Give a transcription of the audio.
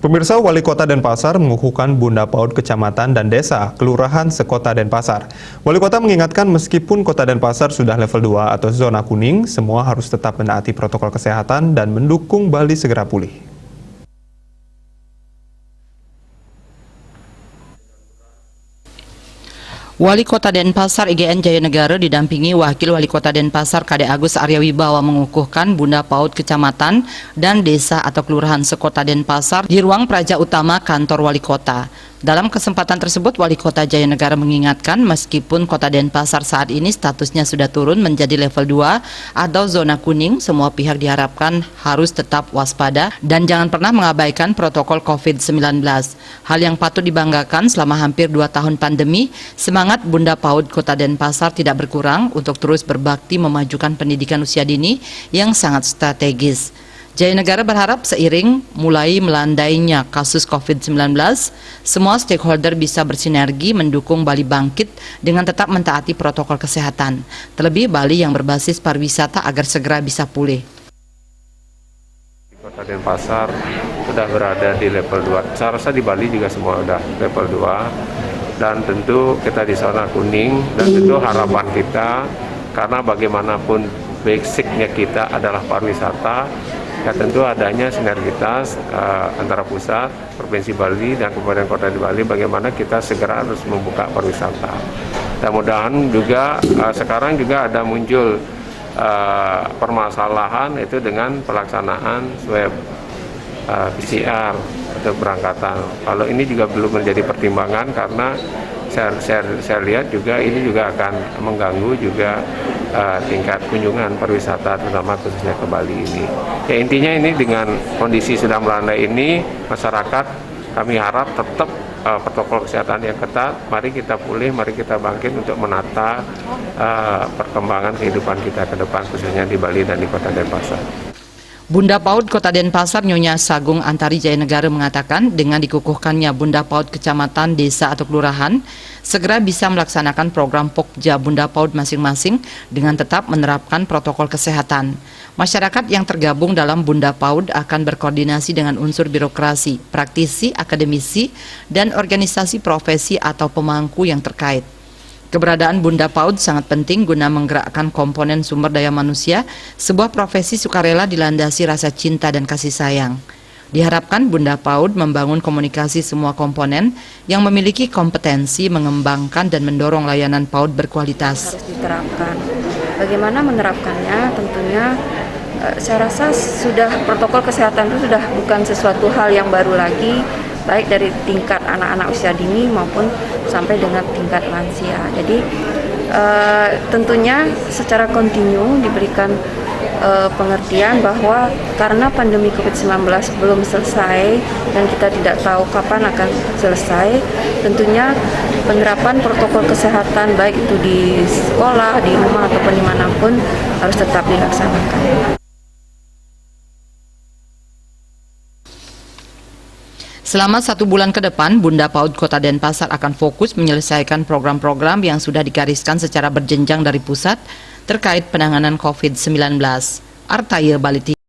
Pemirsa, Wali Kota Denpasar mengukuhkan Bunda PAUD Kecamatan dan Desa, Kelurahan sekota Denpasar. Wali Kota mengingatkan meskipun Kota Denpasar sudah level 2 atau zona kuning, semua harus tetap menaati protokol kesehatan dan mendukung Bali segera pulih. Wali Kota Denpasar IGN Jayanegara didampingi Wakil Wali Kota Denpasar Kade Agus Arya Wibawa mengukuhkan Bunda PAUD Kecamatan dan Desa atau Kelurahan sekota Denpasar di ruang praja utama kantor Wali Kota. Dalam kesempatan tersebut, Wali Kota Jayanegara mengingatkan meskipun Kota Denpasar saat ini statusnya sudah turun menjadi level 2 atau zona kuning, semua pihak diharapkan harus tetap waspada dan jangan pernah mengabaikan protokol COVID-19. Hal yang patut dibanggakan selama hampir 2 tahun pandemi, semangat Bunda PAUD Kota Denpasar tidak berkurang untuk terus berbakti memajukan pendidikan usia dini yang sangat strategis. Jayanegara berharap seiring mulai melandainya kasus COVID-19, semua stakeholder bisa bersinergi mendukung Bali bangkit dengan tetap mentaati protokol kesehatan. Terlebih Bali yang berbasis pariwisata agar segera bisa pulih. Kota Denpasar sudah berada di level 2. Saya rasa di Bali juga semua sudah level 2. Dan tentu kita di zona kuning, dan tentu harapan kita, karena bagaimanapun basicnya kita adalah pariwisata, ya tentu adanya sinergitas antara pusat, Provinsi Bali, dan Kabupaten Kota di Bali, bagaimana kita segera harus membuka pariwisata. Mudah-mudahan juga sekarang juga ada muncul permasalahan itu dengan pelaksanaan swab PCR untuk berangkatan. Kalau ini juga belum menjadi pertimbangan karena saya lihat juga ini juga akan mengganggu juga tingkat kunjungan pariwisata terutama khususnya ke Bali ini. Ya intinya ini dengan kondisi sudah melandai ini, masyarakat kami harap tetap protokol kesehatan yang ketat. Mari kita pulih, mari kita bangkit untuk menata perkembangan kehidupan kita ke depan khususnya di Bali dan di Kota Denpasar. Bunda PAUD Kota Denpasar Nyonya Sagung Antari Jayanegara mengatakan dengan dikukuhkannya Bunda PAUD Kecamatan, Desa atau Kelurahan, segera bisa melaksanakan program Pokja Bunda PAUD masing-masing dengan tetap menerapkan protokol kesehatan. Masyarakat yang tergabung dalam Bunda PAUD akan berkoordinasi dengan unsur birokrasi, praktisi, akademisi, dan organisasi profesi atau pemangku yang terkait. Keberadaan Bunda PAUD sangat penting guna menggerakkan komponen sumber daya manusia, sebuah profesi sukarela dilandasi rasa cinta dan kasih sayang. Diharapkan Bunda PAUD membangun komunikasi semua komponen yang memiliki kompetensi mengembangkan dan mendorong layanan PAUD berkualitas. Harus diterapkan. Bagaimana menerapkannya? Tentunya saya rasa sudah protokol kesehatan itu sudah bukan sesuatu hal yang baru lagi, baik dari tingkat anak-anak usia dini maupun sampai dengan tingkat lansia. Jadi tentunya secara kontinu diberikan pengertian bahwa karena pandemi COVID-19 belum selesai dan kita tidak tahu kapan akan selesai, tentunya penerapan protokol kesehatan baik itu di sekolah, di rumah ataupun dimanapun harus tetap dilaksanakan. Selama 1 bulan ke depan, Bunda PAUD Kota Denpasar akan fokus menyelesaikan program-program yang sudah digariskan secara berjenjang dari pusat terkait penanganan COVID-19. Artaya Bali.